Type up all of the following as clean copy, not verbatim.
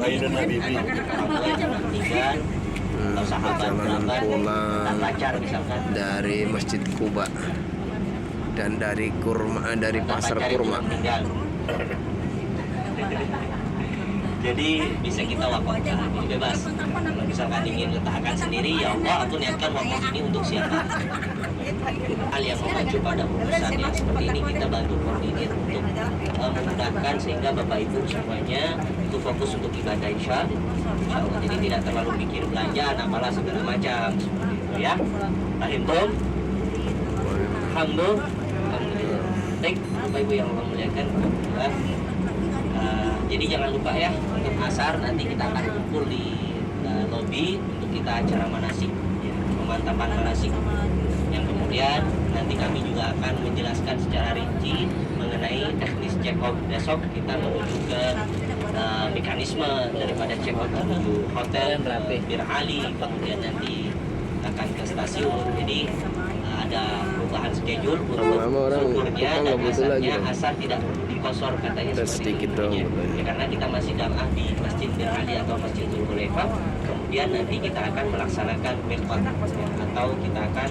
Aidon Habibi. Perjalanan pulang dari Masjid Kuba dan dari pasar kurma. Jadi bisa kita wakafkan, bebas. Kalau misalkan ingin letakkan sendiri, ya Allah, aku niatkan wakaf ini untuk siapa. Hal yang mengacu pada urusan yang seperti ini kita bantu koordinir untuk memudahkan sehingga Bapak Ibu semuanya itu fokus untuk ibadah insya Allah. Jadi tidak terlalu pikir belanjaan apalah segala macam seperti itu ya. Alhamdulillah. Alhamdulillah. Baik, Bapak Ibu yang Allah muliakan. Jadi jangan lupa ya, untuk asar nanti kita akan kumpul di lobi untuk kita acara manasik, pemantapan manasik. Yang kemudian nanti kami juga akan menjelaskan secara rinci mengenai teknis check out besok kita menuju ke mekanisme daripada check out menuju hotel Bir Ali, kemudian nanti akan ke stasiun. Jadi ada perubahan schedule untuk syukurnya dan asarnya. Asar tidak perlu dikosor katanya sedikit dong ya, karena kita masih jamaah di Masjid Bir Ali atau Masjid Zulhulaifah. Kemudian nanti kita akan melaksanakan miqat atau kita akan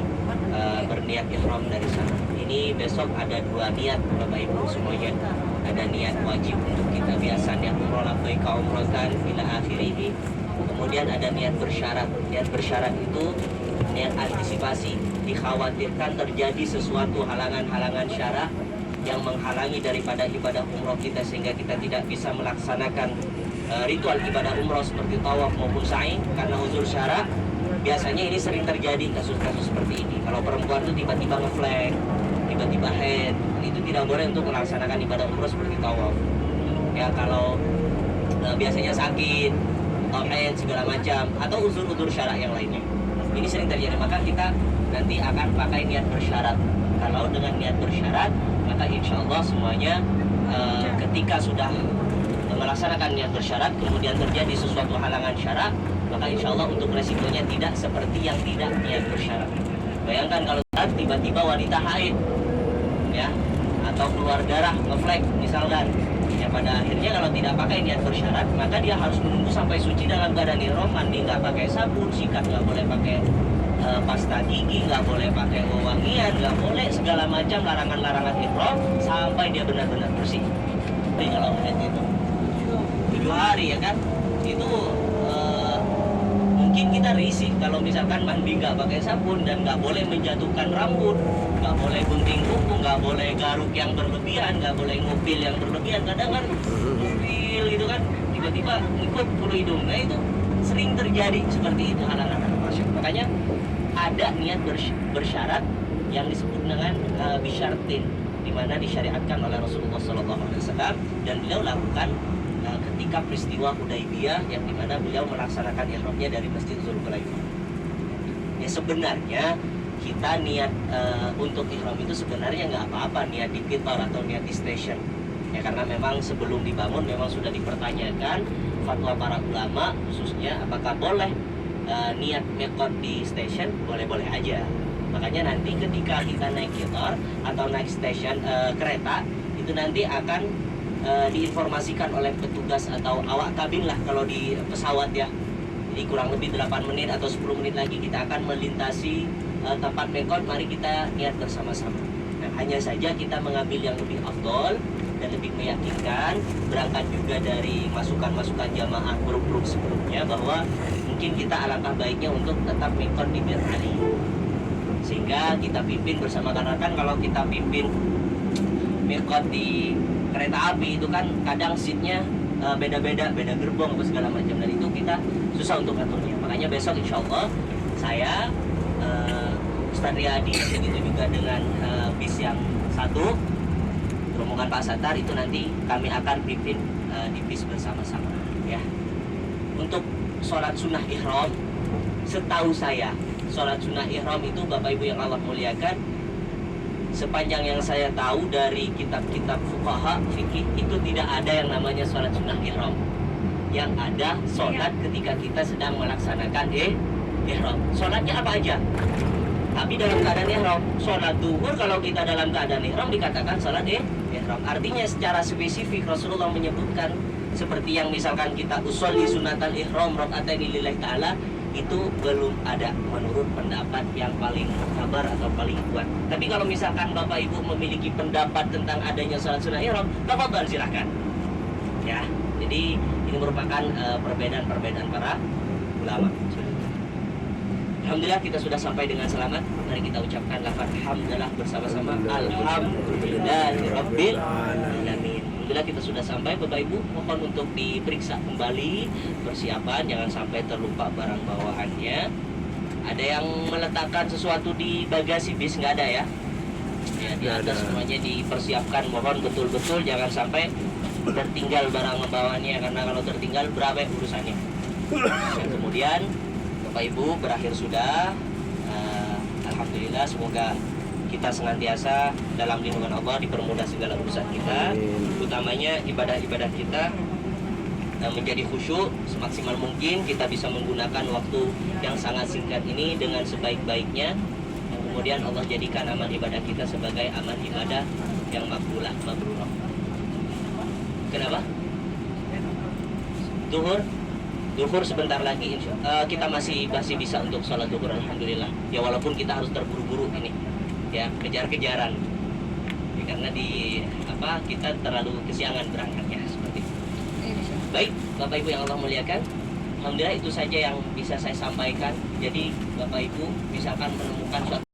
berniat ihram dari sana. Ini besok ada 2 niat Bapak Ibu semuanya. Ada niat wajib untuk kita biasa niat umrah labbaik umratan ila akhirih. Kemudian ada niat bersyarat. Niat bersyarat itu niat antisipasi, dikhawatirkan terjadi sesuatu halangan-halangan syara yang menghalangi daripada ibadah umroh kita sehingga kita tidak bisa melaksanakan ritual ibadah umroh seperti tawaf maupun sa'i karena uzur syara. Biasanya ini sering terjadi kasus-kasus seperti ini. Kalau perempuan itu tiba-tiba ngeflag, tiba-tiba head, itu tidak boleh untuk melaksanakan ibadah umroh seperti tawaf. Ya kalau biasanya sakit, atau head segala macam, atau uzur-uzur syara yang lainnya. Ini sering terjadi, maka kita nanti akan pakai niat bersyarat. Kalau dengan niat bersyarat, maka insya Allah semuanya ketika sudah melaksanakan niat bersyarat, kemudian terjadi sesuatu halangan syarat, maka insya Allah untuk resikonya tidak seperti yang tidak niat bersyarat. Bayangkan kalau tiba-tiba wanita haid, ya, atau keluar darah, ngeflag misalkan, ya pada akhirnya kalau tidak pakai niat bersyarat, maka dia harus menunggu sampai suci dalam keadaan ihram, mandi nggak pakai sabun, sikat nggak boleh pakai pasta gigi, nggak boleh pakai wewangian, nggak boleh segala macam larangan-larangan ihram sampai dia benar-benar bersih. Tapi kalau melihat itu 7 hari ya kan, itu mungkin kita risih kalau misalkan mandi nggak pakai sabun dan nggak boleh menjatuhkan rambut, nggak boleh gunting kuku, nggak boleh garuk yang berlebihan, nggak boleh ngupil yang berlebihan. Kadang kan ngupil gitu kan tiba-tiba ikut bulu hidung. Nah itu sering terjadi seperti itu halangan-halangan. Makanya ada niat bersyarat yang disebut dengan bisyartin, di mana disyariatkan oleh Rasulullah SAW dan beliau lakukan ketika peristiwa Hudaybiyah yang dimana beliau melaksanakan ihramnya dari Masjid Zulhulaifah. Ya sebenarnya kita niat untuk ihram itu sebenarnya nggak apa-apa niat di kitor atau niat di station. Ya karena memang sebelum dibangun memang sudah dipertanyakan fatwa para ulama khususnya apakah boleh niat miqat di station, boleh-boleh aja. Makanya nanti ketika kita naik kitor atau naik station kereta itu nanti akan diinformasikan oleh petugas atau awak kabin lah kalau di pesawat ya. Jadi kurang lebih 8 menit atau 10 menit lagi kita akan melintasi tempat miqat, mari kita niat bersama-sama. Nah, hanya saja kita mengambil yang lebih afdol dan lebih meyakinkan, berangkat juga dari masukan-masukan jamaah grup-grup sebelumnya bahwa mungkin kita alangkah baiknya untuk tetap miqat di Bir Ali. Sehingga kita pimpin bersama, karena kan kalau kita pimpin miqat di kereta api itu kan kadang seatnya beda-beda, beda gerbong atau segala macam, dan itu kita susah untuk ngaturnya. Makanya besok insya Allah saya Ustadz Riyadi begitu juga dengan bis yang satu rombongan Pak Sattar itu nanti kami akan pimpin di bis bersama-sama ya. Untuk sholat sunnah ihram, setahu saya sholat sunnah ihram itu Bapak Ibu yang Allah muliakan, sepanjang yang saya tahu dari kitab-kitab fuqaha fikih itu tidak ada yang namanya sholat sunnah ihram. Yang ada sholat ketika kita sedang melaksanakan ihram. Sholatnya apa aja? Tapi dalam keadaan ihram. Sholat duhur kalau kita dalam keadaan ihram dikatakan sholat ihram. Artinya secara spesifik Rasulullah menyebutkan seperti yang misalkan kita usolli sunnatal ihram rakaataini lillahi ta'ala, itu belum ada menurut pendapat yang paling kabar atau paling kuat. Tapi kalau misalkan Bapak Ibu memiliki pendapat tentang adanya salat sunnah ihram, tafadhal silahkan. Ya, jadi ini merupakan perbedaan-perbedaan para ulama. Alhamdulillah kita sudah sampai dengan selamat. Mari kita ucapkan lafaz hamdalah bersama-sama. Alhamdulillahirabbil alamin. Alhamdulillah kita sudah sampai. Bapak Ibu mohon untuk diperiksa kembali persiapan, jangan sampai terlupa barang bawaannya. Ada yang meletakkan sesuatu di bagasi bis, nggak ada ya? Ya, di atas semuanya dipersiapkan. Mohon betul-betul jangan sampai tertinggal barang bawaannya, karena kalau tertinggal berapa urusannya. Dan kemudian Bapak Ibu berakhir sudah. Alhamdulillah, semoga kita senantiasa dalam lindungan Allah, dipermudah segala urusan kita. Utamanya ibadah-ibadah kita menjadi khusyuk semaksimal mungkin. Kita bisa menggunakan waktu yang sangat singkat ini dengan sebaik-baiknya. Kemudian Allah jadikan amal ibadah kita sebagai amal ibadah yang makbulah, mabrurah. Kenapa? Duhur sebentar lagi, kita masih bisa untuk sholat duhur, alhamdulillah. Ya walaupun kita harus terburu-buru ini, ya kejar-kejaran, ya, karena kita terlalu kesiangan berangkatnya seperti itu. Baik, Bapak Ibu yang Allah muliakan, alhamdulillah itu saja yang bisa saya sampaikan. Jadi Bapak Ibu misalkan menemukan suatu